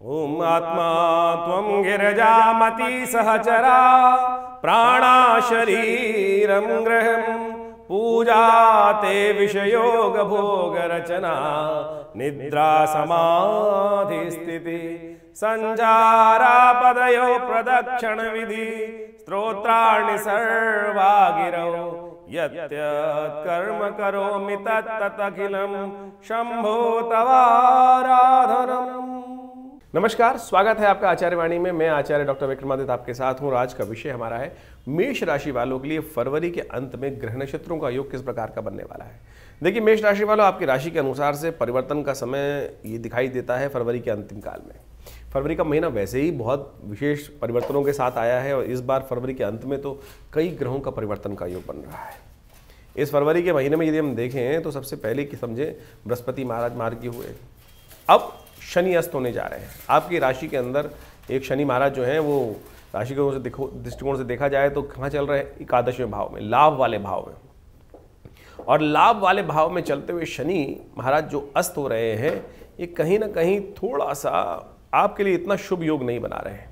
ओम आत्मा त्वं गिरजामति सहचरा प्राणा शरीरं गृहं पूजा ते विषयोग भोग रचना निद्रा समाधि स्थिति संजारा पदयो प्रदक्षिण विधि स्तोत्राणि सर्वा गिरौ यत् कर्म करोमि तत् अखिलं शंभो तवाराधनम्। नमस्कार, स्वागत है आपका आचार्य वाणी में। मैं आचार्य डॉक्टर विक्रमादित्य आपके साथ हूँ। आज का विषय हमारा है मेष राशि वालों के लिए फरवरी के अंत में ग्रह नक्षत्रों का योग किस प्रकार का बनने वाला है। देखिए, मेष राशि वालों, आपकी राशि के अनुसार से परिवर्तन का समय ये दिखाई देता है फरवरी के अंतिम काल में। फरवरी का महीना वैसे ही बहुत विशेष परिवर्तनों के साथ आया है और इस बार फरवरी के अंत में तो कई ग्रहों का परिवर्तन का योग बन रहा है। इस फरवरी के महीने में यदि हम देखें तो सबसे पहले कि समझें, बृहस्पति महाराज मार्गी हुए, अब शनि अस्त होने जा रहे हैं। आपकी राशि के अंदर एक शनि महाराज जो हैं वो राशि के दृष्टिकोण से देखा जाए तो कहाँ चल रहे हैं? एकादशवें भाव में, लाभ वाले भाव में। और लाभ वाले भाव में चलते हुए शनि महाराज जो अस्त हो रहे हैं, ये कहीं ना कहीं थोड़ा सा आपके लिए इतना शुभ योग नहीं बना रहे हैं।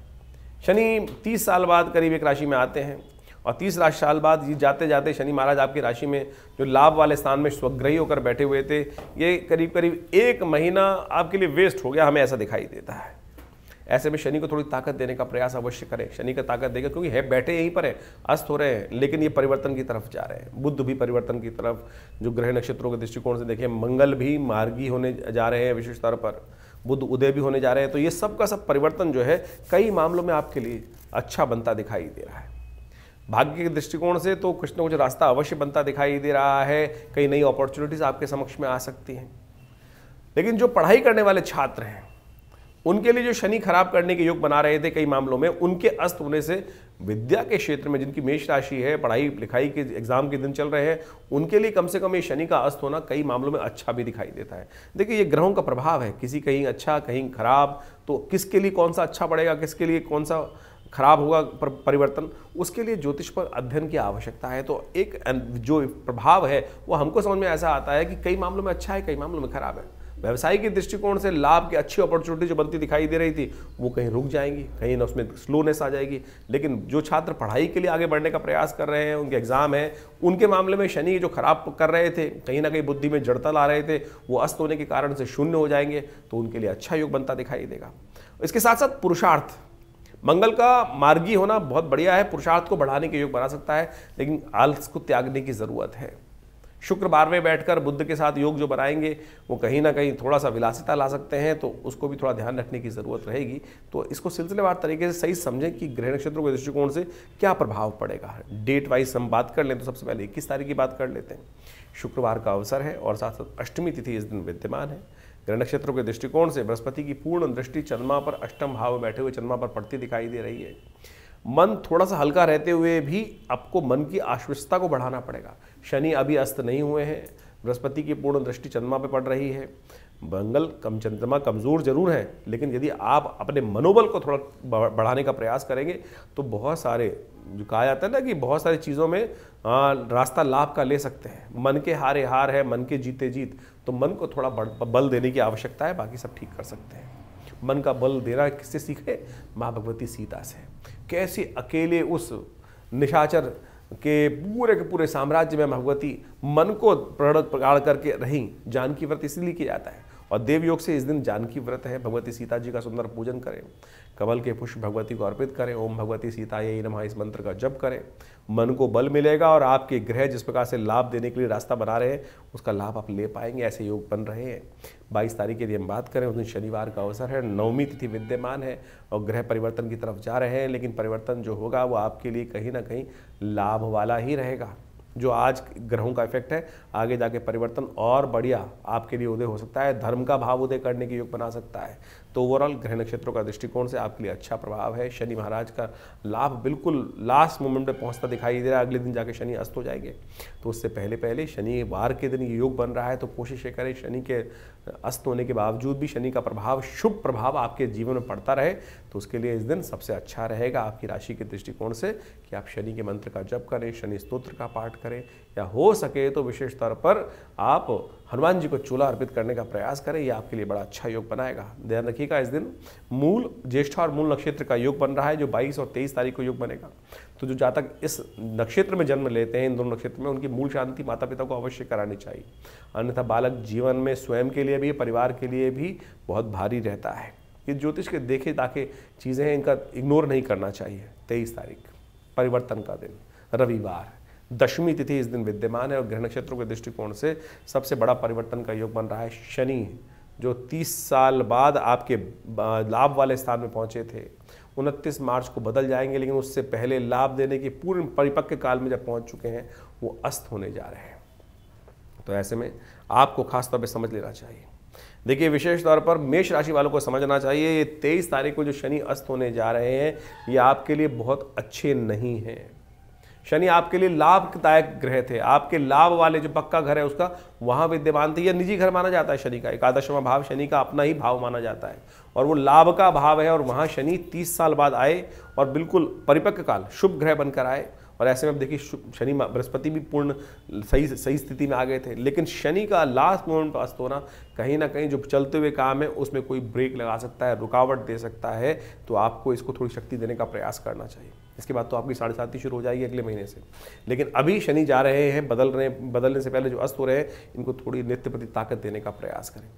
शनि 30 साल बाद करीब एक राशि में आते हैं और 30 साल बाद ये जाते जाते शनि महाराज आपकी राशि में जो लाभ वाले स्थान में स्वग्रही होकर बैठे हुए थे, ये करीब करीब एक महीना आपके लिए वेस्ट हो गया, हमें ऐसा दिखाई देता है। ऐसे में शनि को थोड़ी ताकत देने का प्रयास अवश्य करें। शनि का ताकत देगा, क्योंकि है बैठे यहीं पर है, अस्त हो रहे हैं, लेकिन ये परिवर्तन की तरफ जा रहे हैं। बुध भी परिवर्तन की तरफ, जो ग्रह नक्षत्रों के दृष्टिकोण से देखें, मंगल भी मार्गी होने जा रहे हैं, विशेष तौर पर बुध उदय भी होने जा रहे हैं। तो ये सब का सब परिवर्तन जो है कई मामलों में आपके लिए अच्छा बनता दिखाई दे रहा है। भाग्य के दृष्टिकोण से तो कुछ ना कुछ रास्ता अवश्य बनता दिखाई दे रहा है। कई नई अपॉर्चुनिटीज आपके समक्ष में आ सकती हैं। लेकिन जो पढ़ाई करने वाले छात्र हैं, उनके लिए जो शनि खराब करने के योग बना रहे थे कई मामलों में, उनके अस्त होने से विद्या के क्षेत्र में, जिनकी मेष राशि है, पढ़ाई लिखाई के एग्जाम के दिन चल रहे हैं, उनके लिए कम से कम ये शनि का अस्त होना कई मामलों में अच्छा भी दिखाई देता है। देखिए, ये ग्रहों का प्रभाव है, किसी कहीं अच्छा कहीं खराब, तो किसके लिए कौन सा अच्छा पड़ेगा, किसके लिए कौन सा खराब होगा परिवर्तन, उसके लिए ज्योतिष पर अध्ययन की आवश्यकता है। तो एक जो प्रभाव है वो हमको समझ में ऐसा आता है कि कई मामलों में अच्छा है, कई मामलों में खराब है। व्यवसाय के दृष्टिकोण से लाभ की अच्छी अपॉर्चुनिटी जो बनती दिखाई दे रही थी, वो कहीं रुक जाएंगी, कहीं ना उसमें स्लोनेस आ जाएगी। लेकिन जो छात्र पढ़ाई के लिए आगे बढ़ने का प्रयास कर रहे हैं, उनके एग्जाम है, उनके मामले में शनि जो खराब कर रहे थे, कहीं ना कहीं बुद्धि में जड़ता ला रहे थे, वो अस्त होने के कारण से शून्य हो जाएंगे। तो उनके लिए अच्छा योग बनता दिखाई देगा। इसके साथ साथ पुरुषार्थ, मंगल का मार्गी होना बहुत बढ़िया है, पुरुषार्थ को बढ़ाने के योग बना सकता है, लेकिन आलस को त्यागने की जरूरत है। शुक्र 12वें बैठकर बुध के साथ योग जो बनाएंगे, वो कहीं ना कहीं थोड़ा सा विलासिता ला सकते हैं, तो उसको भी थोड़ा ध्यान रखने की जरूरत रहेगी। तो इसको सिलसिलेवार तरीके से सही समझें कि ग्रह नक्षत्रों के दृष्टिकोण से क्या प्रभाव पड़ेगा। डेट वाइज हम बात कर लें तो सबसे पहले 21 तारीख की बात कर लेते हैं। शुक्रवार का अवसर है और साथ साथ अष्टमी तिथि इस दिन विद्यमान है। ग्रह नक्षत्रों के दृष्टिकोण से बृहस्पति की पूर्ण दृष्टि चंद्रमा पर, अष्टम भाव में बैठे हुए चंद्रमा पर पड़ती दिखाई दे रही है। मन थोड़ा सा हल्का रहते हुए भी आपको मन की आश्वस्तता को बढ़ाना पड़ेगा। शनि अभी अस्त नहीं हुए हैं, बृहस्पति की पूर्ण दृष्टि चंद्रमा पर पड़ रही है। मंगल चंद्रमा कमज़ोर जरूर है, लेकिन यदि आप अपने मनोबल को थोड़ा बढ़ाने का प्रयास करेंगे तो बहुत सारे, जो कहा जाता है ना कि बहुत सारी चीज़ों में रास्ता लाभ का ले सकते हैं। मन के हारे हार है, मन के जीते जीत। तो मन को थोड़ा बल देने की आवश्यकता है, बाकी सब ठीक कर सकते हैं। मन का बल देना किससे सीखे? माँ भगवती सीता से। कैसे अकेले उस निशाचर के पूरे साम्राज्य में भगवती मन को प्रगाढ़ करके रहीं। जानकी व्रत इसलिए किया जाता है और देवयोग से इस दिन जानकी व्रत है। भगवती सीता जी का सुंदर पूजन करें, कमल के पुष्प भगवती को अर्पित करें, ओम भगवती सीतायै नमः इस मंत्र का जप करें। मन को बल मिलेगा और आपके ग्रह जिस प्रकार से लाभ देने के लिए रास्ता बना रहे हैं, उसका लाभ आप ले पाएंगे। ऐसे योग बन रहे हैं। 22 तारीख की यदि हम बात करें, उस दिन शनिवार का अवसर है, नवमी तिथि विद्यमान है और ग्रह परिवर्तन की तरफ जा रहे हैं। लेकिन परिवर्तन जो होगा वो आपके लिए कहीं ना कहीं लाभ वाला ही रहेगा। जो आज ग्रहों का इफेक्ट है, आगे जाके परिवर्तन और बढ़िया आपके लिए उदय हो सकता है। धर्म का भाव उदय करने के योग बना सकता है। तो ओवरऑल ग्रह नक्षत्रों का दृष्टिकोण से आपके लिए अच्छा प्रभाव है। शनि महाराज का लाभ बिल्कुल लास्ट मोमेंट में पहुंचता दिखाई दे रहा है। अगले दिन जाके शनि अस्त हो जाएंगे, तो उससे पहले पहले शनिवार के दिन ये योग बन रहा है। तो कोशिश करें शनि के अस्त होने के बावजूद भी शनि का प्रभाव, शुभ प्रभाव आपके जीवन में पड़ता रहे। तो उसके लिए इस दिन सबसे अच्छा रहेगा आपकी राशि के दृष्टिकोण से कि आप शनि के मंत्र का जप करें, शनि स्तोत्र का पाठ करें, या हो सके तो विशेष तौर पर आप हनुमान जी को चूल्हा अर्पित करने का प्रयास करें, ये आपके लिए बड़ा अच्छा योग बनाएगा। ध्यान रखिएगा इस दिन मूल, ज्येष्ठा और मूल नक्षत्र का योग बन रहा है, जो 22 और 23 तारीख को योग बनेगा। तो जो जातक इस नक्षत्र में जन्म लेते हैं, इन दोनों नक्षत्र में, उनकी मूल शांति माता पिता को अवश्य करानी चाहिए। अन्यथा बालक जीवन में स्वयं के लिए भी, परिवार के लिए भी बहुत भारी रहता है। ये ज्योतिष के देखे ताके चीज़ें हैं, इनका इग्नोर नहीं करना चाहिए। 23 तारीख परिवर्तन का दिन, रविवार, दशमी तिथि इस दिन विद्यमान है और ग्रह नक्षत्रों के दृष्टिकोण से सबसे बड़ा परिवर्तन का योग बन रहा है। शनि जो 30 साल बाद आपके लाभ वाले स्थान में पहुंचे थे, 29 मार्च को बदल जाएंगे, लेकिन उससे पहले लाभ देने के पूर्ण परिपक्व काल में जब पहुंच चुके हैं, वो अस्त होने जा रहे हैं। तो ऐसे में आपको खास तौर पर समझ लेना चाहिए। देखिए, विशेष तौर पर मेष राशि वालों को समझना चाहिए, ये 23 तारीख को जो शनि अस्त होने जा रहे हैं, ये आपके लिए बहुत अच्छे नहीं हैं। शनि आपके लिए लाभदायक ग्रह थे, आपके लाभ वाले जो पक्का घर है उसका वहाँ विद्यमान थे। यह निजी घर माना जाता है शनि का, एकादशवां भाव शनि का अपना ही भाव माना जाता है और वो लाभ का भाव है। और वहाँ शनि 30 साल बाद आए और बिल्कुल परिपक्व काल शुभ ग्रह बनकर आए। और ऐसे में अब देखिए, शनि बृहस्पति भी पूर्ण सही स्थिति में आ गए थे, लेकिन शनि का लास्ट मोमेंट पर अस्त होना कहीं ना कहीं जो चलते हुए काम है उसमें कोई ब्रेक लगा सकता है, रुकावट दे सकता है। तो आपको इसको थोड़ी शक्ति देने का प्रयास करना चाहिए। इसके बाद तो आपकी 7.5 शुरू हो जाएगी अगले महीने से। लेकिन अभी शनि जा रहे हैं, बदलने से पहले जो अस्त हो रहे हैं, इनको थोड़ी नित्य प्रति ताकत देने का प्रयास करें।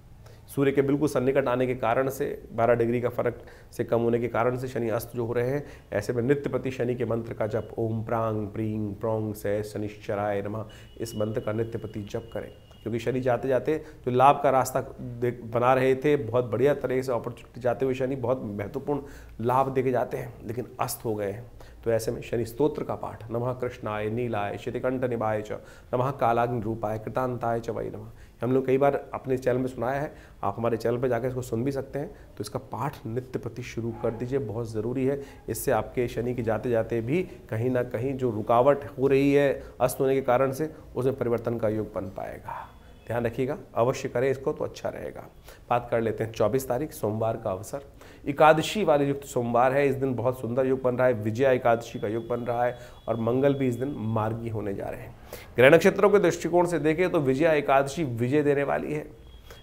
सूर्य के बिल्कुल सन्निकट आने के कारण से 12 डिग्री का फर्क से कम होने के कारण से शनि अस्त जो हो रहे हैं, ऐसे में नित्य प्रति शनि के मंत्र का जप, ओम प्रांग प्रींग प्रोंग से शनिश्चराय नमः, इस मंत्र का नित्य प्रति जप करें। क्योंकि शनि जाते जाते जो लाभ का रास्ता बना रहे थे, बहुत बढ़िया तरह से अपॉर्चुनिटी जाते हुए शनि बहुत महत्वपूर्ण लाभ देके जाते हैं, लेकिन अस्त हो गए हैं। तो ऐसे में शनि स्तोत्र का पाठ, नमः कृष्णाय नीलाय शितिकंठ निभाय च नमः कालाग्नि रूपाय कृतांताय च वै नमः, हम लोग कई बार अपने चैनल में सुनाया है, आप हमारे चैनल पर जाकर इसको सुन भी सकते हैं। तो इसका पाठ नित्य प्रति शुरू कर दीजिए, बहुत ज़रूरी है। इससे आपके शनि के जाते जाते भी कहीं ना कहीं जो रुकावट हो रही है अस्त होने के कारण से, उसमें परिवर्तन का योग बन पाएगा। ध्यान रखिएगा, अवश्य करें इसको तो अच्छा रहेगा। बात कर लेते हैं 24 तारीख सोमवार का अवसर, एकादशी वाले युक्त सोमवार है। इस दिन बहुत सुंदर योग बन रहा है, विजया एकादशी का योग बन रहा है और मंगल भी इस दिन मार्गी होने जा रहे हैं। ग्रह नक्षत्रों के दृष्टिकोण से देखें तो विजया एकादशी विजय देने वाली है,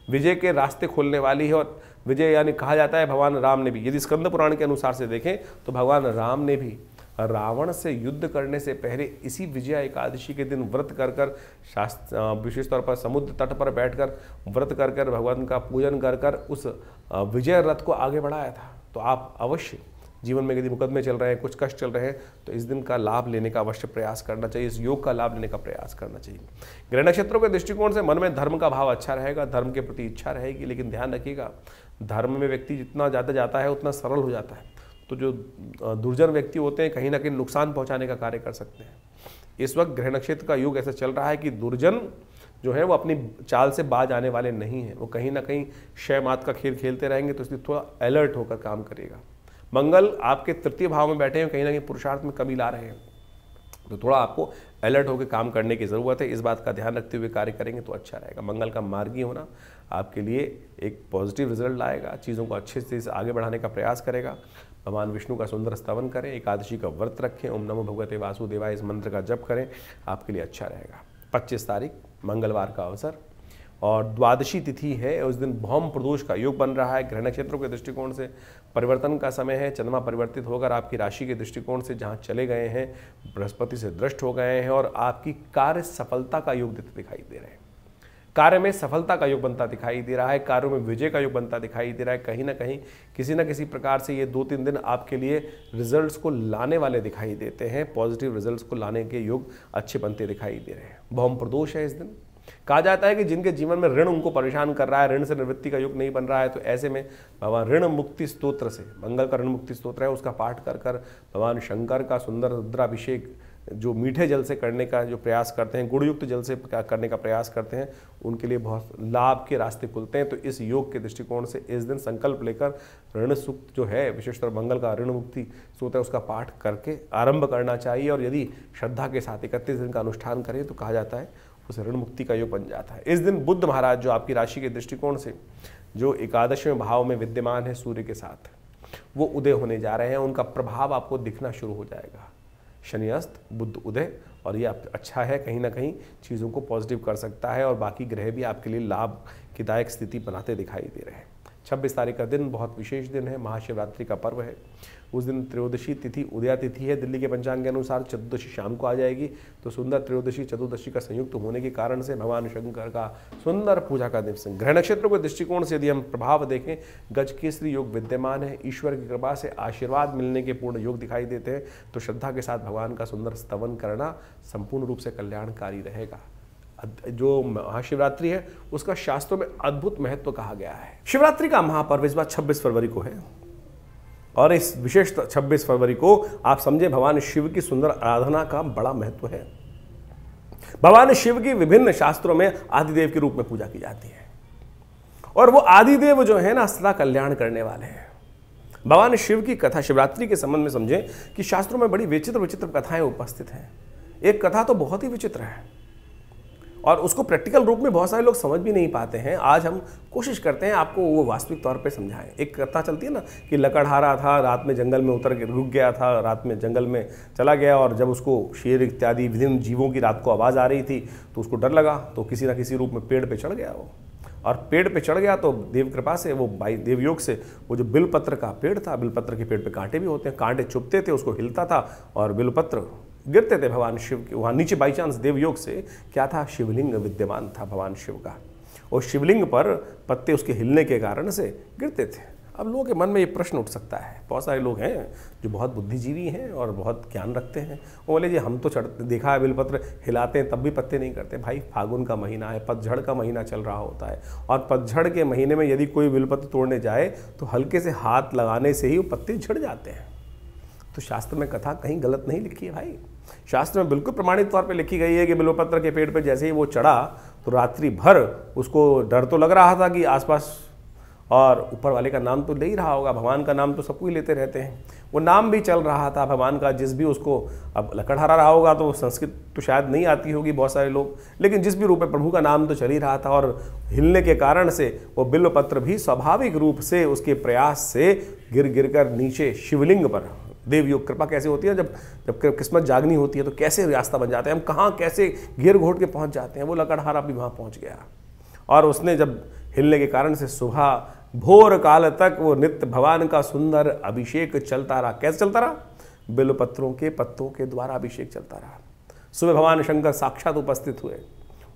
विजय के रास्ते खोलने वाली है। और विजय यानी कहा जाता है भगवान राम ने भी, यदि स्कंद पुराण के अनुसार से देखें तो भगवान राम ने भी रावण से युद्ध करने से पहले इसी विजया एकादशी के दिन व्रत कर शास्त्र विशेष तौर पर समुद्र तट पर बैठकर व्रत कर भगवान का पूजन कर उस विजय रथ को आगे बढ़ाया था। तो आप अवश्य जीवन में यदि मुकदमे चल रहे हैं, कुछ कष्ट चल रहे हैं, तो इस दिन का लाभ लेने का अवश्य प्रयास करना चाहिए, इस योग का लाभ लेने का प्रयास करना चाहिए। ग्रह नक्षत्रों के दृष्टिकोण से मन में धर्म का भाव अच्छा रहेगा, धर्म के प्रति इच्छा रहेगी, लेकिन ध्यान रखिएगा, धर्म में व्यक्ति जितना ज़्यादा जाता है उतना सरल हो जाता है। तो जो दुर्जन व्यक्ति होते हैं कहीं ना कहीं नुकसान पहुंचाने का कार्य कर सकते हैं। इस वक्त ग्रह नक्षत्र का योग ऐसा चल रहा है कि दुर्जन जो है वो अपनी चाल से बाज आने वाले नहीं हैं, वो कहीं ना कहीं क्षय मात का खेल खेलते रहेंगे। तो इसलिए थोड़ा अलर्ट होकर काम करिएगा। मंगल आपके तृतीय भाव में बैठे हैं, कहीं ना कहीं पुरुषार्थ में कमी ला रहे हैं, तो थोड़ा आपको अलर्ट होकर काम करने की ज़रूरत है। इस बात का ध्यान रखते हुए कार्य करेंगे तो अच्छा रहेगा। मंगल का मार्गी होना आपके लिए एक पॉजिटिव रिजल्ट लाएगा, चीज़ों को अच्छे से आगे बढ़ाने का प्रयास करेगा। भगवान विष्णु का सुंदर स्तवन करें, एकादशी का व्रत रखें, ओम नमो भगवते वासुदेवाय इस मंत्र का जप करें, आपके लिए अच्छा रहेगा। 25 तारीख मंगलवार का अवसर और द्वादशी तिथि है, उस दिन भौम प्रदोष का योग बन रहा है। ग्रह नक्षत्रों के दृष्टिकोण से परिवर्तन का समय है। चंद्रमा परिवर्तित होकर आपकी राशि के दृष्टिकोण से जहां चले गए हैं, बृहस्पति से दृष्ट हो गए हैं और आपकी कार्य सफलता का योग देते दिखाई दे रहे हैं। कार्य में सफलता का योग बनता दिखाई दे रहा है, कार्यों में विजय का योग बनता दिखाई दे रहा है। कहीं ना कहीं किसी न किसी प्रकार से ये 2-3 दिन आपके लिए रिजल्ट्स को लाने वाले दिखाई देते हैं, पॉजिटिव रिजल्ट्स को लाने के योग अच्छे बनते दिखाई दे रहे हैं। भौम प्रदोष है इस दिन। कहा जाता है कि जिनके जीवन में ऋण उनको परेशान कर रहा है, ऋण से निवृत्ति का योग नहीं बन रहा है, तो ऐसे में भगवान ऋण मुक्ति स्तोत्र से, मंगल का ऋण मुक्ति स्तोत्र है, उसका पाठ कर भगवान शंकर का सुंदर रुद्राभिषेक जो मीठे जल से करने का जो प्रयास करते हैं, गुड़युक्त जल से करने का प्रयास करते हैं, उनके लिए बहुत लाभ के रास्ते खुलते हैं। तो इस योग के दृष्टिकोण से इस दिन संकल्प लेकर ऋण सूक्त जो है, विशेषकर मंगल का ऋण मुक्ति सूत्र है, उसका पाठ करके आरंभ करना चाहिए। और यदि श्रद्धा के साथ 31 दिन का अनुष्ठान करें तो कहा जाता है उस ऋण मुक्ति का योग बन जाता है। इस दिन बुध महाराज जो आपकी राशि के दृष्टिकोण से जो 11वें भाव में विद्यमान है सूर्य के साथ, वो उदय होने जा रहे हैं, उनका प्रभाव आपको दिखना शुरू हो जाएगा। शनि अस्त, बुध उदय, और ये अच्छा है, कहीं ना कहीं चीज़ों को पॉजिटिव कर सकता है और बाकी ग्रह भी आपके लिए लाभ की दायक स्थिति बनाते दिखाई दे रहे हैं। 26 तारीख का दिन बहुत विशेष दिन है, महाशिवरात्रि का पर्व है। उस दिन त्रयोदशी तिथि उदया तिथि है, दिल्ली के पंचांग के अनुसार चतुर्दशी शाम को आ जाएगी। तो सुंदर त्रयोदशी चतुर्दशी का संयुक्त होने के कारण से भगवान शंकर का सुंदर पूजा का दिवस। ग्रह नक्षत्रों के दृष्टिकोण से यदि हम प्रभाव देखें, गजकेसरी योग विद्यमान है, ईश्वर की कृपा से आशीर्वाद मिलने के पूर्ण योग दिखाई देते हैं। तो श्रद्धा के साथ भगवान का सुंदर स्तवन करना संपूर्ण रूप से कल्याणकारी रहेगा। जो महाशिवरात्रि है उसका शास्त्रों में अद्भुत महत्व कहा गया है। शिवरात्रि का महापर्व इस बार 26 फरवरी को है और इस विशेष 26 फरवरी को आप समझे भगवान शिव की सुंदर आराधना का बड़ा महत्व है। भगवान शिव की विभिन्न शास्त्रों में आदिदेव के रूप में पूजा की जाती है और वो आदिदेव जो है ना सदा कल्याण करने वाले हैं। भगवान शिव की कथा शिवरात्रि के संबंध में समझें कि शास्त्रों में बड़ी विचित्र विचित्र कथाएं उपस्थित हैं। एक कथा तो बहुत ही विचित्र है और उसको प्रैक्टिकल रूप में बहुत सारे लोग समझ भी नहीं पाते हैं। आज हम कोशिश करते हैं आपको वो वास्तविक तौर पे समझाएं। एक कथा चलती है ना कि लकड़हारा था, रात में जंगल में उतर के रुक गया था, रात में जंगल में चला गया और जब उसको शेर इत्यादि विभिन्न जीवों की रात को आवाज़ आ रही थी तो उसको डर लगा, तो किसी ना किसी रूप में पेड़ पर चढ़ गया वो, और पेड़ पे चढ़ गया तो देव कृपा से वो देवयोग से वो जो बिलपत्र का पेड़ था, बिलपत्र के पेड़ पे कांटे भी होते हैं, कांटे चुभते थे, उसको हिलता था और बिलपत्र गिरते थे भगवान शिव के वहाँ नीचे। बाई चांस देवयोग से क्या था, शिवलिंग विद्यमान था भगवान शिव का, और शिवलिंग पर पत्ते उसके हिलने के कारण से गिरते थे। अब लोगों के मन में ये प्रश्न उठ सकता है, बहुत सारे लोग हैं जो बहुत बुद्धिजीवी हैं और बहुत ज्ञान रखते हैं, वो बोले जी हम तो चढ़ते देखा है बिलपत्र हिलाते हैं तब भी पत्ते नहीं करते। भाई फागुन का महीना है, पतझड़ का महीना चल रहा होता है और पतझड़ के महीने में यदि कोई बिलपत्र तोड़ने जाए तो हल्के से हाथ लगाने से ही वो पत्ते झड़ जाते हैं। तो शास्त्र में कथा कहीं गलत नहीं लिखी है भाई, शास्त्र में बिल्कुल प्रमाणित तौर पे लिखी गई है कि बिल्वपत्र के पेड़ पे जैसे ही वो चढ़ा तो रात्रि भर उसको डर तो लग रहा था कि आसपास, और ऊपर वाले का नाम तो ले ही रहा होगा, भगवान का नाम तो सबको ही लेते रहते हैं, वो नाम भी चल रहा था भगवान का। जिस भी उसको अब लकड़हारा रहा होगा तो संस्कृत तो शायद नहीं आती होगी बहुत सारे लोग, लेकिन जिस भी रूप में प्रभु का नाम तो चल ही रहा था और हिलने के कारण से वो बिल्वपत्र भी स्वाभाविक रूप से उसके प्रयास से गिर गिर कर नीचे शिवलिंग पर। देवयोग कृपा कैसे होती है, जब किस्मत जागनी होती है तो कैसे रास्ता बन जाते हैं, हम कहाँ कैसे घेर घोट के पहुँच जाते हैं। वो लकड़हारा भी वहाँ पहुँच गया और उसने जब हिलने के कारण से सुबह भोर काल तक वो नित्य भगवान का सुंदर अभिषेक चलता रहा। कैसे चलता रहा, बिल्वपत्रों के पत्तों के द्वारा अभिषेक चलता रहा। सुबह भगवान शंकर साक्षात उपस्थित हुए,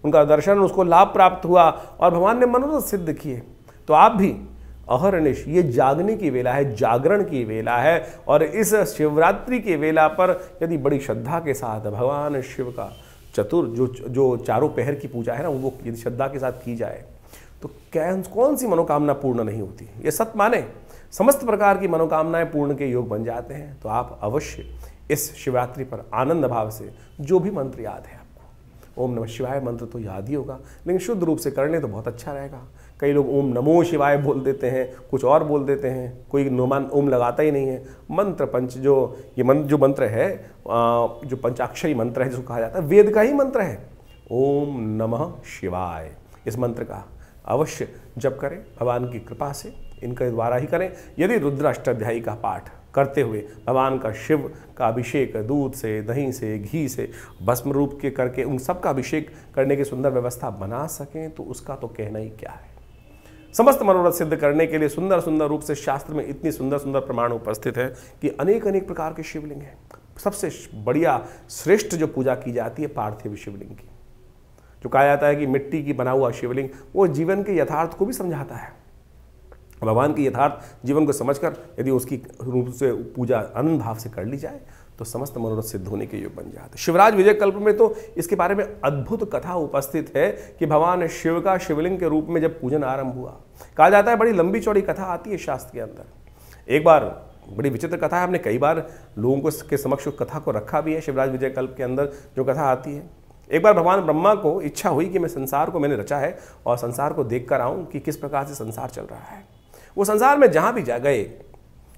उनका दर्शन, उसको लाभ प्राप्त हुआ और भगवान ने मनोरथ सिद्ध किए। तो आप भी अहरनिश, ये जागने की वेला है, जागरण की वेला है और इस शिवरात्रि की वेला पर यदि बड़ी श्रद्धा के साथ भगवान शिव का जो चारों पहर की पूजा है ना, वो यदि श्रद्धा के साथ की जाए तो कौन सी मनोकामना पूर्ण नहीं होती। ये सत्य माने, समस्त प्रकार की मनोकामनाएं पूर्ण के योग बन जाते हैं। तो आप अवश्य इस शिवरात्रि पर आनंद भाव से जो भी मंत्र याद है आपको, ओम नमः शिवाय मंत्र तो याद ही होगा, लेकिन शुद्ध रूप से कर लें तो बहुत अच्छा रहेगा। कई लोग ओम नमो शिवाय बोल देते हैं, कुछ और बोल देते हैं, कोई ओम लगाता ही नहीं है। मंत्र पंच जो मंत्र है, जो पंचाक्षरी मंत्र है जिसको कहा जाता है, वेद का ही मंत्र है, ओम नमः शिवाय। इस मंत्र का अवश्य जप करें, भगवान की कृपा से इनके द्वारा ही करें। यदि रुद्राष्टाध्यायी का पाठ करते हुए भगवान का शिव का अभिषेक दूध से, दही से, घी से, भस्म रूप के करके उन सब का अभिषेक करने की सुंदर व्यवस्था बना सकें तो उसका तो कहना ही क्या है। समस्त मनोरथ सिद्ध करने के लिए सुंदर सुंदर रूप से शास्त्र में इतनी सुंदर सुंदर प्रमाण उपस्थित है कि अनेक अनेक प्रकार के शिवलिंग हैं। सबसे बढ़िया श्रेष्ठ जो पूजा की जाती है पार्थिव शिवलिंग की, जो कहा जाता है कि मिट्टी की बना हुआ शिवलिंग वो जीवन के यथार्थ को भी समझाता है। भगवान के यथार्थ जीवन को समझकर यदि उसकी रूप से पूजा आनंद भाव से कर ली जाए तो समस्त मनोरथ सिद्ध होने के योग बन जाते हैं। शिवराज विजय कल्प में तो इसके बारे में अद्भुत कथा उपस्थित है कि भगवान शिव का शिवलिंग के रूप में जब पूजन आरंभ हुआ, कहा जाता है बड़ी लंबी चौड़ी कथा आती है शास्त्र के अंदर। एक बार बड़ी विचित्र कथा है, हमने कई बार लोगों को के समक्ष कथा को रखा भी है। शिवराज विजय कल्प के अंदर जो कथा आती है, एक बार भगवान ब्रह्मा को इच्छा हुई कि मैं संसार को मैंने रचा है और संसार को देख कर आऊँ कि किस प्रकार से संसार चल रहा है। वो संसार में जहाँ भी जा गए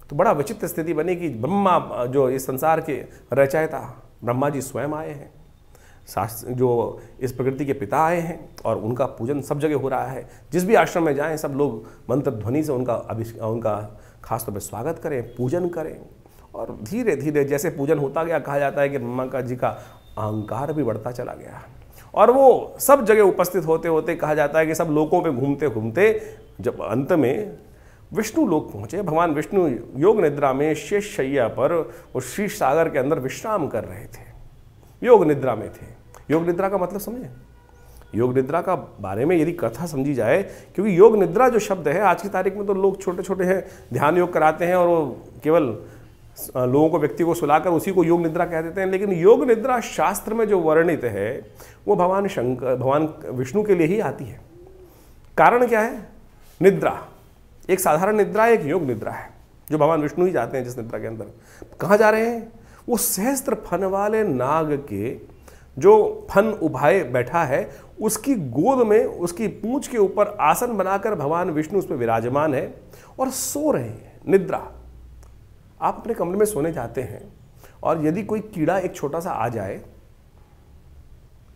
तो बड़ा विचित्र स्थिति बनी कि ब्रह्मा जो इस संसार के रचयिता ब्रह्मा जी स्वयं आए हैं, शास्त्र जो इस प्रकृति के पिता आए हैं और उनका पूजन सब जगह हो रहा है। जिस भी आश्रम में जाएं सब लोग मंत्र ध्वनि से उनका खास तौर पर स्वागत करें, पूजन करें और धीरे धीरे जैसे पूजन होता गया, कहा जाता है कि ब्रह्मा जी का अहंकार भी बढ़ता चला गया और वो सब जगह उपस्थित होते होते कहा जाता है कि सब लोकों पे घूमते घूमते जब अंत में विष्णु लोक पहुंचे, भगवान विष्णु योग निद्रा में शेष शैया पर उस शीश सागर के अंदर विश्राम कर रहे थे, योग निद्रा में थे। योग निद्रा का मतलब समझे, योग निद्रा का बारे में यदि कथा समझी जाए, क्योंकि योग निद्रा जो शब्द है आज की तारीख में तो लोग छोटे छोटे हैं ध्यान योग कराते हैं और वो केवल लोगों को, व्यक्ति को सुलाकर उसी को योग निद्रा कह देते हैं, लेकिन योग निद्रा शास्त्र में जो वर्णित है वो भगवान विष्णु के लिए ही आती है। कारण क्या है? निद्रा, एक साधारण निद्रा है, एक योग निद्रा है जो भगवान विष्णु ही जाते हैं जिस निद्रा के अंदर। कहाँ जा रहे हैं? वो सहस्त्र फन वाले नाग के जो फन उभाए बैठा है उसकी गोद में, उसकी पूंछ के ऊपर आसन बनाकर भगवान विष्णु उस पर विराजमान है और सो रहे हैं। निद्रा, आप अपने कमरे में सोने जाते हैं और यदि कोई कीड़ा एक छोटा सा आ जाए,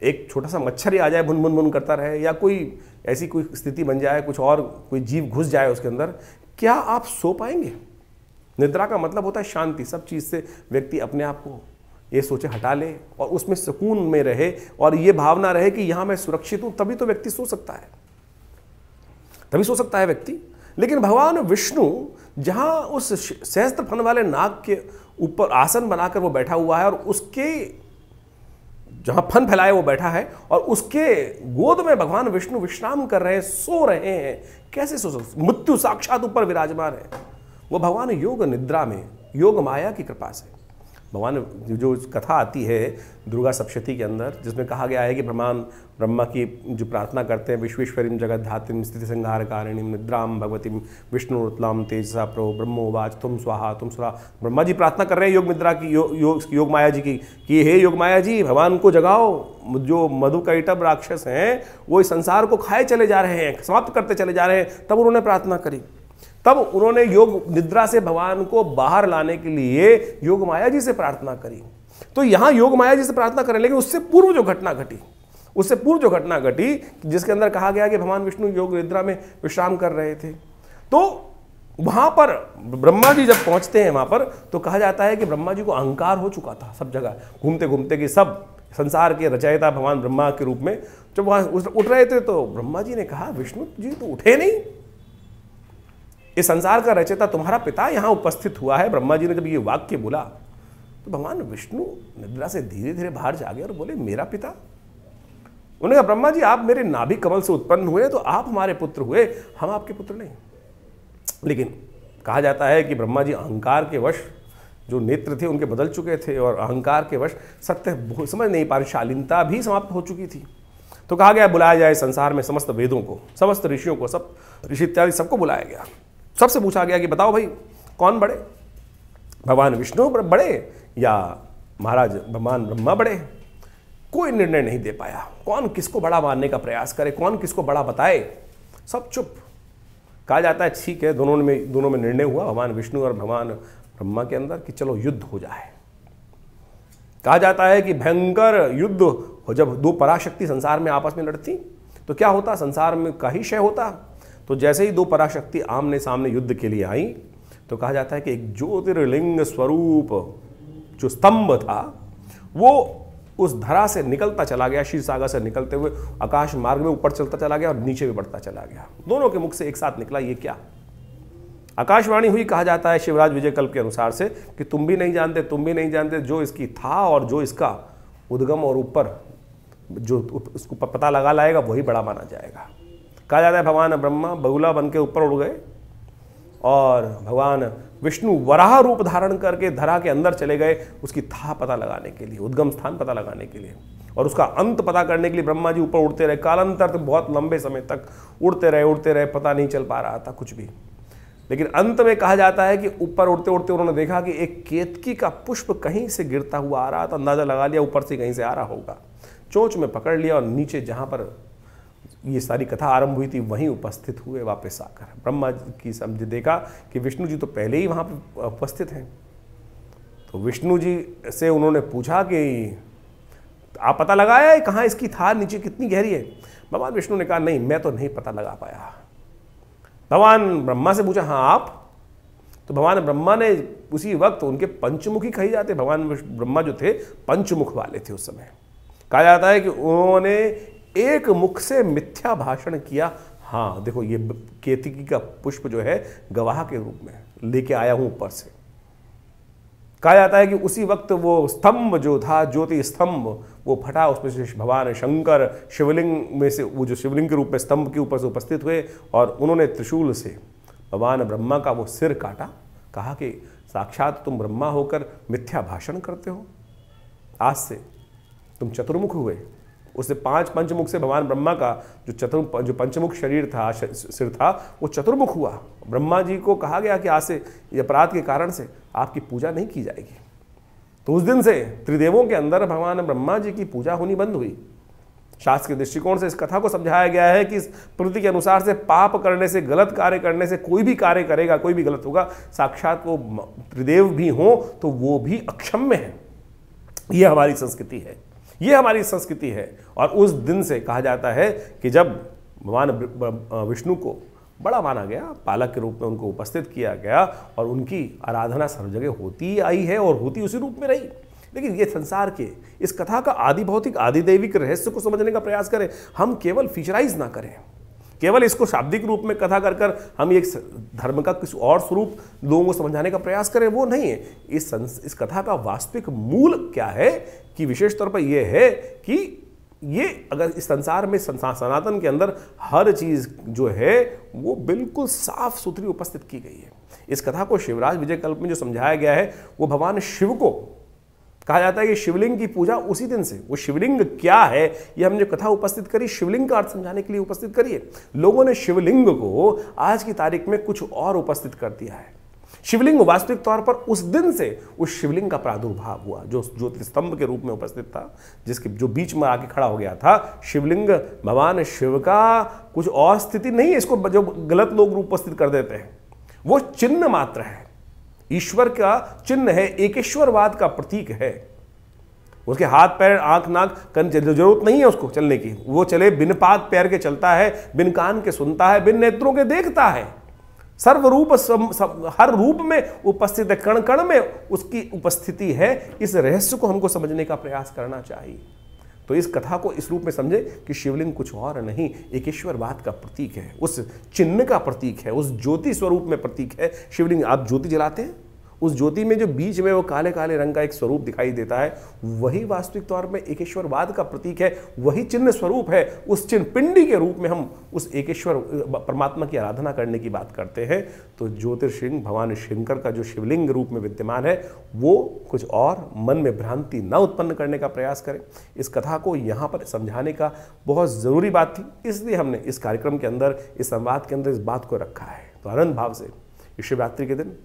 एक छोटा सा मच्छर ही आ जाए, बुन बुन बुन करता रहे, या कोई ऐसी कोई स्थिति बन जाए, कुछ और कोई जीव घुस जाए उसके अंदर, क्या आप सो पाएंगे? निद्रा का मतलब होता है शांति, सब चीज़ से व्यक्ति अपने आप को ये सोचे हटा ले और उसमें सुकून में रहे और ये भावना रहे कि यहाँ मैं सुरक्षित हूँ, तभी तो व्यक्ति सो सकता है, तभी सो सकता है व्यक्ति। लेकिन भगवान विष्णु जहाँ उस सहस्त्र फन वाले नाग के ऊपर आसन बनाकर वो बैठा हुआ है और उसके जहाँ फन फैलाए वो बैठा है और उसके गोद में भगवान विष्णु विश्राम कर रहे हैं, सो रहे हैं। कैसे सो सकते? मृत्यु साक्षात ऊपर विराजमान है। वो भगवान योग निद्रा में, योग माया की कृपा से भगवान, जो कथा आती है दुर्गा सप्तशती के अंदर, जिसमें कहा गया है कि ब्रह्मा की जो प्रार्थना करते हैं, विश्वेश्वरीं जगद्धात्रीं स्थिति संहार कारिणीं निद्रां भगवतीं विष्णुरुतलां तेजसा प्रो ब्रह्मोवाच तुम स्वाहा तुम स्वाहा। ब्रह्मा जी प्रार्थना कर रहे हैं योग निद्रा की, योग माया जी की, कि हे योग माया जी, भगवान को जगाओ। जो मधुकैटभ राक्षस हैं वो इस संसार को खाए चले जा रहे हैं, समाप्त करते चले जा रहे हैं। तब उन्होंने प्रार्थना करी, तब उन्होंने योग निद्रा से भगवान को बाहर लाने के लिए योग माया जी से प्रार्थना करी। तो यहां योग माया जी से प्रार्थना करें, लेकिन उससे पूर्व जो घटना घटी, जिसके अंदर कहा गया कि भगवान विष्णु योग निद्रा में विश्राम कर रहे थे, तो वहां पर ब्रह्मा जी जब पहुंचते हैं वहां पर, तो कहा जाता है कि ब्रह्मा जी को अहंकार हो चुका था सब जगह घूमते घूमते, कि सब संसार के रचयिता भगवान ब्रह्मा के रूप में जब वहां उठ रहे थे, तो ब्रह्मा जी ने कहा विष्णु जी तो उठे नहीं, इस संसार का रचयिता तुम्हारा पिता यहां उपस्थित हुआ है। ब्रह्मा जी ने जब ये वाक्य बोला तो भगवान विष्णु निद्रा से धीरे धीरे बाहर जागे और बोले मेरा पिता? उन्होंने कहा ब्रह्मा जी आप मेरे नाभि कमल से उत्पन्न हुए तो आप हमारे पुत्र हुए, हम आपके पुत्र नहीं। लेकिन कहा जाता है कि ब्रह्मा जी अहंकार के वश, जो नेत्र थे उनके बदल चुके थे और अहंकार के वश सत्य समझ नहीं पा रहे, शालीनता भी समाप्त हो चुकी थी। तो कहा गया बुलाया जाए संसार में समस्त वेदों को, समस्त ऋषियों को, सब ऋषि इत्यादि सबको बुलाया गया। सबसे पूछा गया कि बताओ भाई कौन बड़े, भगवान विष्णु बड़े या महाराज भगवान ब्रह्मा बड़े? कोई निर्णय नहीं दे पाया, कौन किसको बड़ा मानने का प्रयास करे, कौन किसको बड़ा बताए, सब चुप। कहा जाता है ठीक है, दोनों में निर्णय हुआ भगवान विष्णु और भगवान ब्रह्मा के अंदर कि चलो युद्ध हो जाए। कहा जाता है कि भयंकर युद्ध हो, जब दो पराशक्ति संसार में आपस में लड़ती तो क्या होता, संसार में का ही क्षय होता। तो जैसे ही दो पराशक्ति आमने सामने युद्ध के लिए आई, तो कहा जाता है कि एक ज्योतिर्लिंग स्वरूप जो स्तंभ था वो उस धरा से निकलता चला गया, क्षीर सागर से निकलते हुए आकाश मार्ग में ऊपर चलता चला गया और नीचे भी बढ़ता चला गया। दोनों के मुख से एक साथ निकला, ये क्या? आकाशवाणी हुई, कहा जाता है शिवराज विजय कल्प के अनुसार से, कि तुम भी नहीं जानते, जो इसकी था और जो इसका उद्गम और ऊपर जो उसको पता लगा लाएगा वही बड़ा माना जाएगा। कहा जाता है भगवान ब्रह्मा बगुला बन के ऊपर उड़ गए और भगवान विष्णु वराह रूप धारण करके धरा के अंदर चले गए, उसकी था पता लगाने के लिए, उद्गम स्थान पता लगाने के लिए, और उसका अंत पता करने के लिए ब्रह्मा जी ऊपर उड़ते रहे। कालांतर तो बहुत लंबे समय तक उड़ते रहे, पता नहीं चल पा रहा था कुछ भी। लेकिन अंत में कहा जाता है कि ऊपर उड़ते उड़ते उन्होंने देखा कि एक केतकी का पुष्प कहीं से गिरता हुआ आ रहा था, अंदाजा लगा लिया ऊपर से कहीं से आ रहा होगा, चोंच में पकड़ लिया और नीचे जहाँ पर ये सारी कथा आरंभ हुई थी वहीं उपस्थित हुए वापस आकर। ब्रह्मा जी की समझे देखा कि विष्णु जी तो पहले ही वहाँ पर उपस्थित हैं। तो विष्णु जी से उन्होंने पूछा कि आप पता लगाया है कहाँ इसकी था, नीचे कितनी गहरी है? भगवान विष्णु ने कहा नहीं, मैं तो नहीं पता लगा पाया। भगवान ब्रह्मा से पूछा हाँ आप? तो भगवान ब्रह्मा ने उसी वक्त उनके पंचमुखी कही जाते, भगवान ब्रह्मा जो थे पंचमुख वाले थे उस समय। कहा जाता है कि उन्होंने एक मुख से मिथ्या भाषण किया। हाँ देखो, ये केतकी का पुष्प जो है गवाह के रूप में लेके आया हूं ऊपर से। कहा जाता है कि उसी वक्त वो स्तंभ जो था, ज्योति स्तंभ, वो फटा, उसमें से भगवान शंकर शिवलिंग में से, वो जो शिवलिंग के रूप में स्तंभ के ऊपर से उपस्थित हुए और उन्होंने त्रिशूल से भगवान ब्रह्मा का वो सिर काटा। कहा कि साक्षात तुम ब्रह्मा होकर मिथ्या भाषण करते हो, आज से तुम चतुर्मुख हुए। उससे 5 पंचमुख से भगवान ब्रह्मा का जो पंचमुख शरीर था, सिर था, वो चतुर्मुख हुआ। ब्रह्मा जी को कहा गया कि आज से अपराध के कारण से आपकी पूजा नहीं की जाएगी। तो उस दिन से त्रिदेवों के अंदर भगवान ब्रह्मा जी की पूजा होनी बंद हुई। शास्त्र के दृष्टिकोण से इस कथा को समझाया गया है कि इस प्रकृति के अनुसार से पाप करने से, गलत कार्य करने से, कोई भी कार्य करेगा, कोई भी गलत होगा, साक्षात वो त्रिदेव भी हो तो वो भी अक्षम्य है। ये हमारी संस्कृति है, ये हमारी संस्कृति है। और उस दिन से कहा जाता है कि जब भगवान विष्णु को बड़ा माना गया, पालक के रूप में उनको उपस्थित किया गया और उनकी आराधना सर्व जगह होती आई है और होती उसी रूप में रही। लेकिन ये संसार के इस कथा का आदि भौतिक आदि दैविक रहस्य को समझने का प्रयास करें, हम केवल फीचराइज ना करें, केवल इसको शाब्दिक रूप में कथा कर कर हम एक धर्म का किसी और स्वरूप लोगों को समझाने का प्रयास करें, वो नहीं है। इस कथा का वास्तविक मूल क्या है कि विशेष तौर पर यह है कि ये अगर इस संसार में सनातन के अंदर हर चीज जो है वो बिल्कुल साफ सुथरी उपस्थित की गई है। इस कथा को शिवराज विजय कल्प में जो समझाया गया है वो भगवान शिव को कहा जाता है कि शिवलिंग की पूजा उसी दिन से, वो शिवलिंग क्या है ये हमने कथा उपस्थित करी, शिवलिंग का अर्थ समझाने के लिए उपस्थित करिए। लोगों ने शिवलिंग को आज की तारीख में कुछ और उपस्थित कर दिया है। शिवलिंग वास्तविक तौर पर उस दिन से उस शिवलिंग का प्रादुर्भाव हुआ जो ज्योतिस्तंभ के रूप में उपस्थित था, जिसके जो बीच में आके खड़ा हो गया था। शिवलिंग भगवान शिव का कुछ और स्थिति नहीं है, इसको जो गलत लोग उपस्थित कर देते हैं, वो चिन्ह मात्र है, ईश्वर का चिन्ह है, एकेश्वरवाद का प्रतीक है। उसके हाथ पैर आंख नाक कान जरूरत नहीं है उसको चलने की, वो चले बिन पाद पैर के चलता है, बिन कान के सुनता है, बिन नेत्रों के देखता है, सर्वरूप हर रूप में उपस्थित है, कण कण में उसकी उपस्थिति है। इस रहस्य को हमको समझने का प्रयास करना चाहिए। तो इस कथा को इस रूप में समझे कि शिवलिंग कुछ और नहीं, एकेश्वरवाद का प्रतीक है, उस चिन्ह का प्रतीक है, उस ज्योति स्वरूप में प्रतीक है। शिवलिंग आप ज्योति जलाते हैं, उस ज्योति में जो बीच में वो काले काले रंग का एक स्वरूप दिखाई देता है, वही वास्तविक तौर में एकेश्वरवाद का प्रतीक है, वही चिन्ह स्वरूप है। उस चिन्ह पिंडी के रूप में हम उस एकेश्वर परमात्मा की आराधना करने की बात करते हैं। तो ज्योतिर्शिंग भगवान शंकर का जो शिवलिंग रूप में विद्यमान है वो कुछ और, मन में भ्रांति न उत्पन्न करने का प्रयास करें। इस कथा को यहाँ पर समझाने का बहुत ज़रूरी बात थी, इसलिए हमने इस कार्यक्रम के अंदर, इस संवाद के अंदर इस बात को रखा है। तो आनंद भाव से इस शिवरात्रि के दिन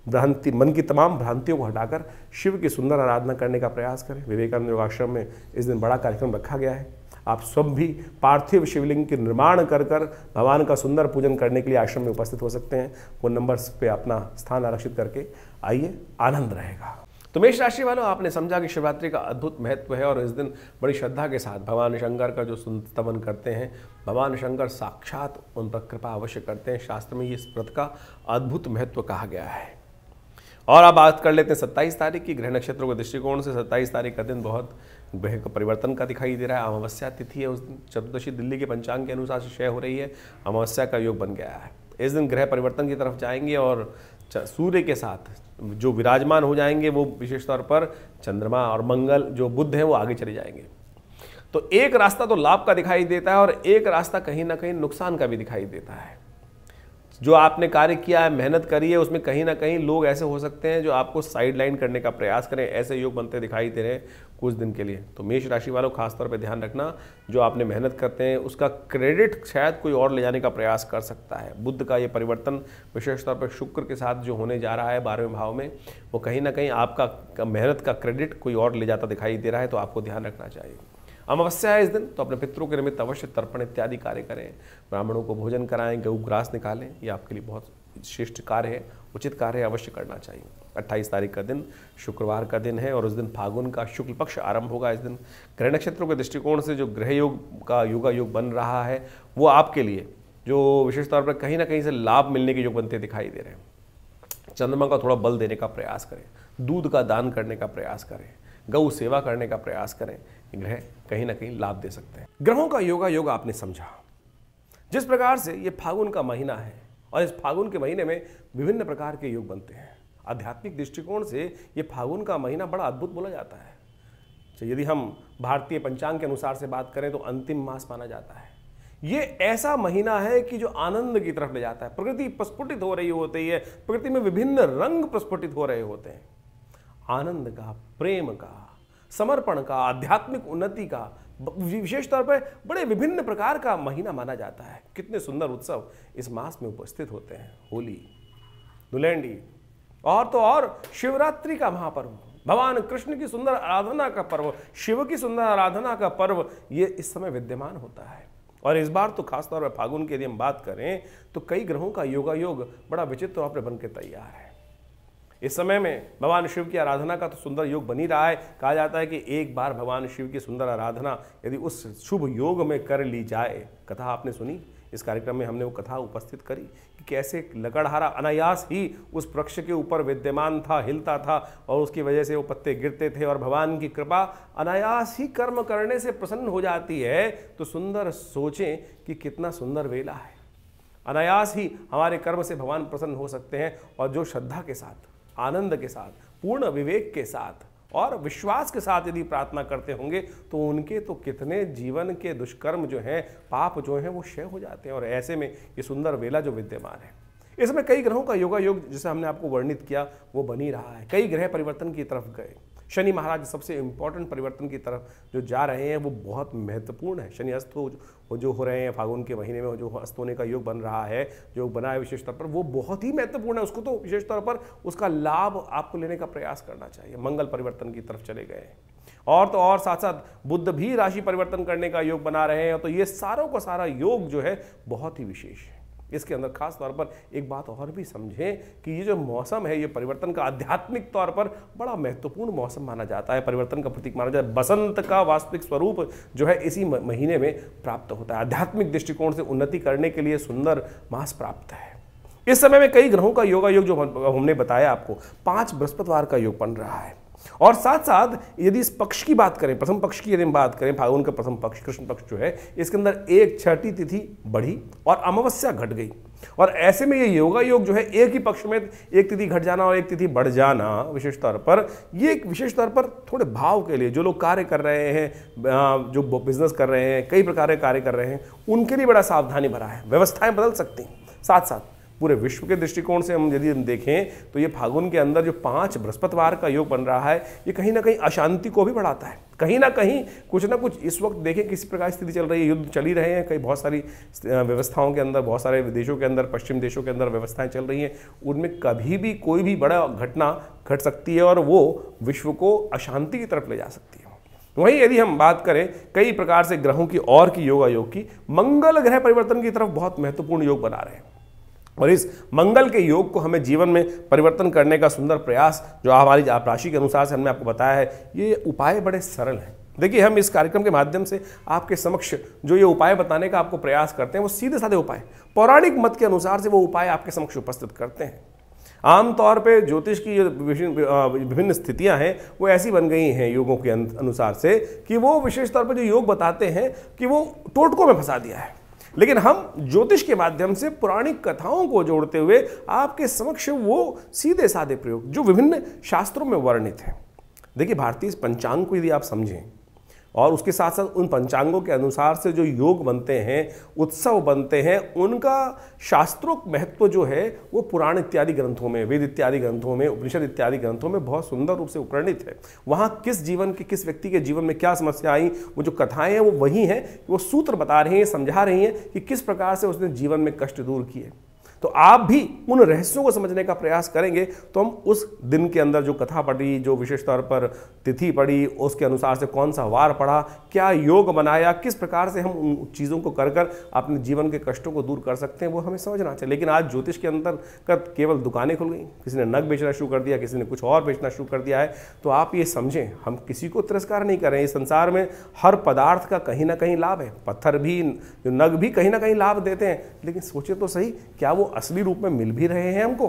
भ्रांति, मन की तमाम भ्रांतियों को हटाकर शिव की सुंदर आराधना करने का प्रयास करें। विवेकानंद योगाश्रम में इस दिन बड़ा कार्यक्रम रखा गया है। आप सब भी पार्थिव शिवलिंग के निर्माण कर भगवान का सुंदर पूजन करने के लिए आश्रम में उपस्थित हो सकते हैं। वो नंबर्स पे अपना स्थान आरक्षित करके आइए, आनंद रहेगा। तो मेष राशि वालों, आपने समझा कि शिवरात्रि का अद्भुत महत्व है और इस दिन बड़ी श्रद्धा के साथ भगवान शंकर का जो स्तवन करते हैं, भगवान शंकर साक्षात उन पर कृपा अवश्य करते हैं। शास्त्र में इस व्रत का अद्भुत महत्व कहा गया है। और अब बात कर लेते हैं 27 तारीख की। ग्रह नक्षत्रों के दृष्टिकोण से 27 तारीख का दिन बहुत ग्रह का परिवर्तन का दिखाई दे रहा है। अमावस्या तिथि है, उस दिन चतुर्दशी दिल्ली के पंचांग के अनुसार से क्षय हो रही है, अमावस्या का योग बन गया है। इस दिन ग्रह परिवर्तन की तरफ जाएंगे और सूर्य के साथ जो विराजमान हो जाएंगे वो विशेष तौर पर चंद्रमा और मंगल जो बुध हैं वो आगे चले जाएंगे। तो एक रास्ता तो लाभ का दिखाई देता है और एक रास्ता कहीं ना कहीं नुकसान का भी दिखाई देता है। जो आपने कार्य किया है, मेहनत करी है, उसमें कहीं ना कहीं लोग ऐसे हो सकते हैं जो आपको साइड लाइन करने का प्रयास करें, ऐसे योग बनते दिखाई दे रहे हैं कुछ दिन के लिए। तो मेष राशि वालों खासतौर पर ध्यान रखना, जो आपने मेहनत करते हैं उसका क्रेडिट शायद कोई और ले जाने का प्रयास कर सकता है। बुध का ये परिवर्तन विशेष तौर पर शुक्र के साथ जो होने जा रहा है 12वें भाव में, वो कहीं ना कहीं आपका मेहनत का क्रेडिट कोई और ले जाता दिखाई दे रहा है, तो आपको ध्यान रखना चाहिए। अमावस्या है इस दिन, तो अपने पितरों के निमित्त अवश्य तर्पण इत्यादि कार्य करें, ब्राह्मणों को भोजन कराएं, गऊ ग्रास निकालें, ये आपके लिए बहुत श्रेष्ठ कार्य है, उचित कार्य है, अवश्य करना चाहिए। 28 तारीख का दिन शुक्रवार का दिन है और उस दिन फागुन का शुक्ल पक्ष आरंभ होगा। इस दिन ग्रह नक्षत्रों के दृष्टिकोण से जो ग्रह योग का योगा योग बन रहा है वो आपके लिए जो विशेष तौर पर कहीं ना कहीं से लाभ मिलने के योग बनते दिखाई दे रहे हैं। चंद्रमा का थोड़ा बल देने का प्रयास करें, दूध का दान करने का प्रयास करें, गौ सेवा करने का प्रयास करें। ग्रह कहीं ना कहीं लाभ दे सकते हैं। ग्रहों का योग आपने समझा। जिस प्रकार से ये फागुन का महीना है और इस फागुन के महीने में विभिन्न प्रकार के योग बनते हैं, आध्यात्मिक दृष्टिकोण से ये फागुन का महीना बड़ा अद्भुत बोला जाता है। तो यदि हम भारतीय पंचांग के अनुसार से बात करें तो अंतिम मास माना जाता है। ये ऐसा महीना है कि जो आनंद की तरफ ले जाता है। प्रकृति प्रस्फुटित हो रही होती है, प्रकृति में विभिन्न रंग प्रस्फुटित हो रहे होते हैं। आनंद का, प्रेम का, समर्पण का, आध्यात्मिक उन्नति का, विशेष तौर पर बड़े विभिन्न प्रकार का महीना माना जाता है। कितने सुंदर उत्सव इस मास में उपस्थित होते हैं। होली, धुलेंडी और तो और शिवरात्रि का महापर्व, भगवान कृष्ण की सुंदर आराधना का पर्व, शिव की सुंदर आराधना का पर्व, ये इस समय विद्यमान होता है। और इस बार तो खासतौर पर फागुन की यदि हम बात करें तो कई ग्रहों का योग बड़ा विचित्र तौर पर बन के तैयार है। इस समय में भगवान शिव की आराधना का तो सुंदर योग बन ही रहा है। कहा जाता है कि एक बार भगवान शिव की सुंदर आराधना यदि उस शुभ योग में कर ली जाए, कथा आपने सुनी, इस कार्यक्रम में हमने वो कथा उपस्थित करी कि कैसे लकड़हारा अनायास ही उस वृक्ष के ऊपर विद्यमान था, हिलता था और उसकी वजह से वो पत्ते गिरते थे और भगवान की कृपा अनायास ही कर्म करने से प्रसन्न हो जाती है। तो सुंदर सोचें कि कितना सुंदर वेला है। अनायास ही हमारे कर्म से भगवान प्रसन्न हो सकते हैं और जो श्रद्धा के साथ, आनंद के साथ, पूर्ण विवेक के साथ और विश्वास के साथ यदि प्रार्थना करते होंगे तो उनके तो कितने जीवन के दुष्कर्म जो हैं, पाप जो हैं, वो क्षय हो जाते हैं। और ऐसे में ये सुंदर वेला जो विद्यमान है, इसमें कई ग्रहों का योग जिसे हमने आपको वर्णित किया वो बन ही रहा है। कई ग्रह परिवर्तन की तरफ गए। शनि महाराज सबसे इंपॉर्टेंट परिवर्तन की तरफ जो जा रहे हैं वो बहुत महत्वपूर्ण है। शनि अस्त जो हो रहे हैं फागुन के महीने में, जो अस्त होने का योग बन रहा है, जो बना है विशेष तौर पर, वो बहुत ही महत्वपूर्ण है। उसको तो विशेष तौर पर उसका लाभ आपको लेने का प्रयास करना चाहिए। मंगल परिवर्तन की तरफ चले गए और तो और साथ साथ बुध भी राशि परिवर्तन करने का योग बना रहे हैं। तो ये सारों का सारा योग जो है बहुत ही विशेष है। इसके अंदर खास तौर पर एक बात और भी समझें कि ये जो मौसम है, ये परिवर्तन का आध्यात्मिक तौर पर बड़ा महत्वपूर्ण मौसम माना जाता है, परिवर्तन का प्रतीक माना जाता है। बसंत का वास्तविक स्वरूप जो है इसी महीने में प्राप्त होता है। आध्यात्मिक दृष्टिकोण से उन्नति करने के लिए सुंदर मास प्राप्त है। इस समय में कई ग्रहों का योग जो हमने बताया आपको, 5 बृहस्पतिवार का योग बन रहा है। और साथ साथ यदि इस पक्ष की बात करें, प्रथम पक्ष की यदि हम बात करें, फागुन का प्रथम पक्ष कृष्ण पक्ष जो है, इसके अंदर एक छठी तिथि बढ़ी और अमावस्या घट गई। और ऐसे में ये योग जो है एक ही पक्ष में एक तिथि घट जाना और एक तिथि बढ़ जाना, विशेष तौर पर ये विशेष तौर पर थोड़े भाव के लिए, जो लोग कार्य कर रहे हैं, जो बिजनेस कर रहे हैं, कई प्रकार के कार्य कर रहे हैं, उनके लिए बड़ा सावधानी भरा है। व्यवस्थाएं बदल सकती हैं। साथ साथ पूरे विश्व के दृष्टिकोण से हम यदि देखें तो ये फागुन के अंदर जो 5 बृहस्पतिवार का योग बन रहा है, ये कहीं ना कहीं अशांति को भी बढ़ाता है। कहीं ना कहीं कुछ ना कुछ इस वक्त देखें किसी प्रकार की स्थिति चल रही है, युद्ध चल ही रहे हैं, कई बहुत सारी व्यवस्थाओं के अंदर, बहुत सारे देशों के अंदर, पश्चिम देशों के अंदर व्यवस्थाएं चल रही हैं। उनमें कभी भी कोई भी बड़ा घटना घट सकती है और वो विश्व को अशांति की तरफ ले जा सकती है। वहीं यदि हम बात करें कई प्रकार से ग्रहों की और की योग की, मंगल ग्रह परिवर्तन की तरफ बहुत महत्वपूर्ण योग बना रहे हैं। और इस मंगल के योग को हमें जीवन में परिवर्तन करने का सुंदर प्रयास जो हमारी आप राशि के अनुसार से हमने आपको बताया है, ये उपाय बड़े सरल हैं। देखिए, हम इस कार्यक्रम के माध्यम से आपके समक्ष जो ये उपाय बताने का आपको प्रयास करते हैं, वो सीधे साधे उपाय, पौराणिक मत के अनुसार से वो उपाय आपके समक्ष उपस्थित करते हैं। आमतौर पे ज्योतिष की जो विभिन्न स्थितियां हैं वो ऐसी बन गई हैं योगों के अनुसार से कि वो विशेष तौर पर जो योग बताते हैं कि वो टोटकों में फंसा दिया है। लेकिन हम ज्योतिष के माध्यम से पौराणिक कथाओं को जोड़ते हुए आपके समक्ष वो सीधे साधे प्रयोग जो विभिन्न शास्त्रों में वर्णित है। देखिए, भारतीय पंचांग को यदि आप समझें और उसके साथ साथ उन पंचांगों के अनुसार से जो योग बनते हैं, उत्सव बनते हैं, उनका शास्त्रोक्त महत्व जो है वो पुराण इत्यादि ग्रंथों में, वेद इत्यादि ग्रंथों में, उपनिषद इत्यादि ग्रंथों में बहुत सुंदर रूप से उपवर्णित है। वहाँ किस जीवन के, किस व्यक्ति के जीवन में क्या समस्या आई, वो जो कथाएं हैं वो वही हैं, वो सूत्र बता रही हैं, समझा रही हैं कि किस प्रकार से उसने जीवन में कष्ट दूर किए। तो आप भी उन रहस्यों को समझने का प्रयास करेंगे तो हम उस दिन के अंदर जो कथा पढ़ी, जो विशेष तौर पर तिथि पढ़ी, उसके अनुसार से कौन सा वार पढ़ा, क्या योग बनाया, किस प्रकार से हम उन चीज़ों को कर कर अपने जीवन के कष्टों को दूर कर सकते हैं, वो हमें समझना चाहिए। लेकिन आज ज्योतिष के अंतर्गत केवल दुकानें खुल गई, किसी ने नग बेचना शुरू कर दिया, किसी ने कुछ और बेचना शुरू कर दिया है। तो आप ये समझें, हम किसी को तिरस्कार नहीं कर रहे हैं। इस संसार में हर पदार्थ का कहीं ना कहीं लाभ है। पत्थर भी, जो नग भी कहीं ना कहीं लाभ देते हैं, लेकिन सोचे तो सही, क्या वो असली रूप में मिल भी रहे हैं हमको?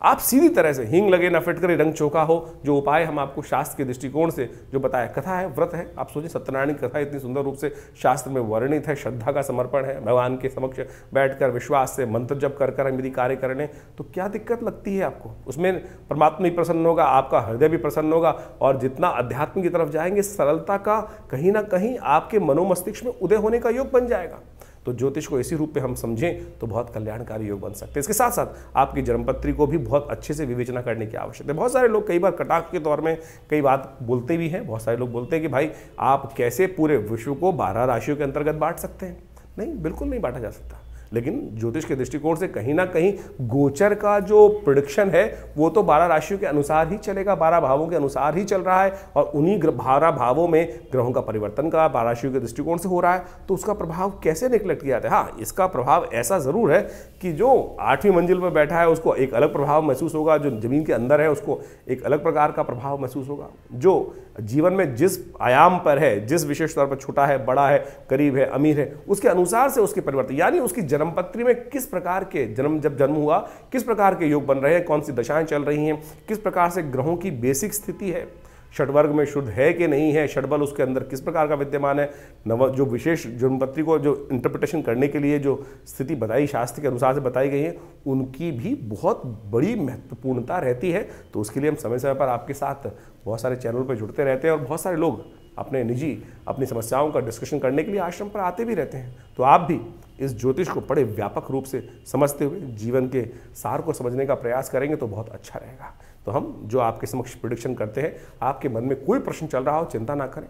आप सीधी तरह से हींग लगे न फिटकरी रंग चोखा हो, जो उपाय हम आपको शास्त्र के दृष्टिकोण से जो बताया, कथा है, व्रत है। आप सोचिए सत्यनारायण की कथा इतनी सुंदर रूप से शास्त्र में वर्णित है, श्रद्धा का समर्पण है, भगवान के समक्ष बैठकर विश्वास से मंत्र जप कर हम यदि कार्य करें तो क्या दिक्कत लगती है आपको? उसमें परमात्मा भी प्रसन्न होगा, आपका हृदय भी प्रसन्न होगा, और जितना अध्यात्म की तरफ जाएंगे सरलता का कहीं ना कहीं आपके मनोमस्तिष्क में उदय होने का योग बन जाएगा। तो ज्योतिष को इसी रूप में हम समझें तो बहुत कल्याणकारी योग बन सकते हैं। इसके साथ साथ आपकी जन्मपत्री को भी बहुत अच्छे से विवेचना करने की आवश्यकता है। बहुत सारे लोग कई बार कटाक्ष के तौर में कई बात बोलते भी हैं। बहुत सारे लोग बोलते हैं कि भाई आप कैसे पूरे विश्व को 12 राशियों के अंतर्गत बांट सकते हैं। नहीं, बिल्कुल नहीं बांटा जा सकता। लेकिन ज्योतिष के दृष्टिकोण से कहीं ना कहीं गोचर का जो प्रेडिक्शन है वो तो 12 राशियों के अनुसार ही चलेगा, 12 भावों के अनुसार ही चल रहा है, और उन्हीं 12 भावों में ग्रहों का परिवर्तन का 12 राशियों के दृष्टिकोण से हो रहा है। तो उसका प्रभाव कैसे निकलट किया जाता है? हाँ, इसका प्रभाव ऐसा जरूर है कि जो 8वीं मंजिल पर बैठा है उसको एक अलग प्रभाव महसूस होगा, जो जमीन के अंदर है उसको एक अलग प्रकार का प्रभाव महसूस होगा, जो जीवन में जिस आयाम पर है, जिस विशेष तौर पर छोटा है, बड़ा है, करीब है, अमीर है, उसके अनुसार से उसके परिवर्तन, यानी उसकी जन्मपत्री में किस प्रकार के जब जन्म हुआ किस प्रकार के योग बन रहे हैं, कौन सी दशाएं चल रही हैं, किस प्रकार से ग्रहों की बेसिक स्थिति है, षडवर्ग में शुद्ध है कि नहीं है, षडबल उसके अंदर किस प्रकार का विद्यमान है, नव जो विशेष जन्मपत्री को जो इंटरप्रिटेशन करने के लिए जो स्थिति बताई शास्त्र के अनुसार से बताई गई है, उनकी भी बहुत बड़ी महत्वपूर्णता रहती है। तो उसके लिए हम समय समय पर आपके साथ बहुत सारे चैनल पर जुड़ते रहते हैं, और बहुत सारे लोग अपनी समस्याओं का डिस्कशन करने के लिए आश्रम पर आते भी रहते हैं। तो आप भी इस ज्योतिष को बड़े व्यापक रूप से समझते हुए जीवन के सार को समझने का प्रयास करेंगे तो बहुत अच्छा रहेगा। तो हम जो आपके समक्ष प्रेडिक्शन करते हैं, आपके मन में कोई प्रश्न चल रहा हो चिंता ना करें,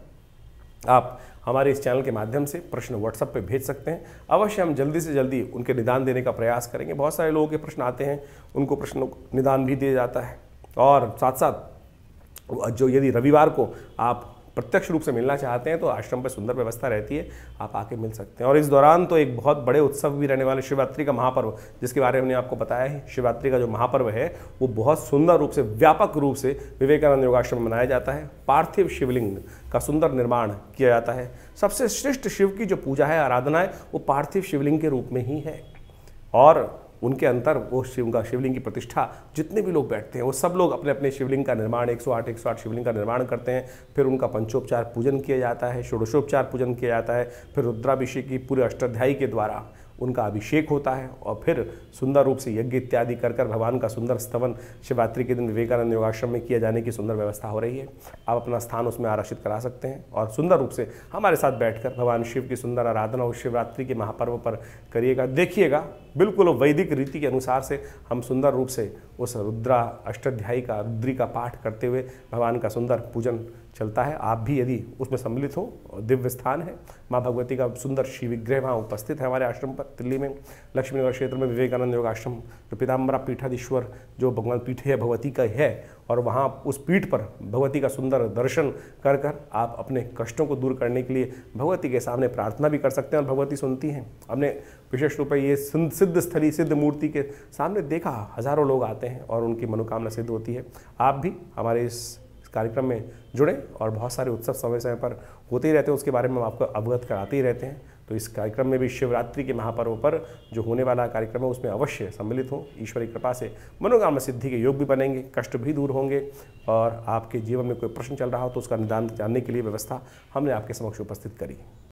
आप हमारे इस चैनल के माध्यम से प्रश्न व्हाट्सएप पे भेज सकते हैं। अवश्य हम जल्दी से जल्दी उनके निदान देने का प्रयास करेंगे। बहुत सारे लोगों के प्रश्न आते हैं, उनको प्रश्न निदान भी दिया जाता है। और साथ साथ जो यदि रविवार को आप प्रत्यक्ष रूप से मिलना चाहते हैं तो आश्रम पर सुंदर व्यवस्था रहती है, आप आके मिल सकते हैं। और इस दौरान तो एक बहुत बड़े उत्सव भी रहने वाले शिवरात्रि का महापर्व, जिसके बारे में हमने आपको बताया है। शिवरात्रि का जो महापर्व है वो बहुत सुंदर रूप से, व्यापक रूप से विवेकानंद योगाश्रम में मनाया जाता है। पार्थिव शिवलिंग का सुंदर निर्माण किया जाता है। सबसे श्रेष्ठ शिव की जो पूजा है, आराधना है, वो पार्थिव शिवलिंग के रूप में ही है। और उनके अंतर वो शिवलिंग की प्रतिष्ठा, जितने भी लोग बैठते हैं वो सब लोग अपने अपने शिवलिंग का निर्माण 108 शिवलिंग का निर्माण करते हैं। फिर उनका पंचोपचार पूजन किया जाता है, षोडशोपचार पूजन किया जाता है, फिर रुद्राभिषेक की पूरे अष्टाध्यायी के द्वारा उनका अभिषेक होता है, और फिर सुंदर रूप से यज्ञ इत्यादि कर भगवान का सुंदर स्तवन शिवरात्रि के दिन विवेकानंद योगाश्रम में किया जाने की सुंदर व्यवस्था हो रही है। आप अपना स्थान उसमें आरक्षित करा सकते हैं और सुंदर रूप से हमारे साथ बैठकर भगवान शिव की सुंदर आराधना उस शिवरात्रि के महापर्व पर करिएगा। देखिएगा, बिल्कुल वैदिक रीति के अनुसार से हम सुंदर रूप से उस रुद्रा अष्टाध्यायी का, रुद्री का पाठ करते हुए भगवान का सुंदर पूजन चलता है। आप भी यदि उसमें सम्मिलित हो, दिव्य स्थान है, माँ भगवती का सुंदर शिव विग्रह वहाँ उपस्थित है हमारे आश्रम पर दिल्ली में लक्ष्मीनगर क्षेत्र में विवेकानंद योग आश्रम, जो पीताम्बरा पीठाधीश्वर जो भगवान पीठ है भगवती का है, और वहाँ उस पीठ पर भगवती का सुंदर दर्शन कर आप अपने कष्टों को दूर करने के लिए भगवती के सामने प्रार्थना भी कर सकते हैं, और भगवती सुनती हैं। हमने विशेष रूप से ये सिद्ध स्थली, सिद्ध मूर्ति के सामने देखा, हजारों लोग आते हैं और उनकी मनोकामना सिद्ध होती है। आप भी हमारे इस कार्यक्रम में जुड़ें, और बहुत सारे उत्सव समय समय पर होते ही रहते हैं, उसके बारे में हम आपको अवगत कराते ही रहते हैं। तो इस कार्यक्रम में भी शिवरात्रि के महापर्व पर जो होने वाला कार्यक्रम है उसमें अवश्य सम्मिलित हो। ईश्वरी कृपा से मनोकामना सिद्धि के योग भी बनेंगे, कष्ट भी दूर होंगे, और आपके जीवन में कोई प्रश्न चल रहा हो तो उसका निदान जानने के लिए व्यवस्था हमने आपके समक्ष उपस्थित करी।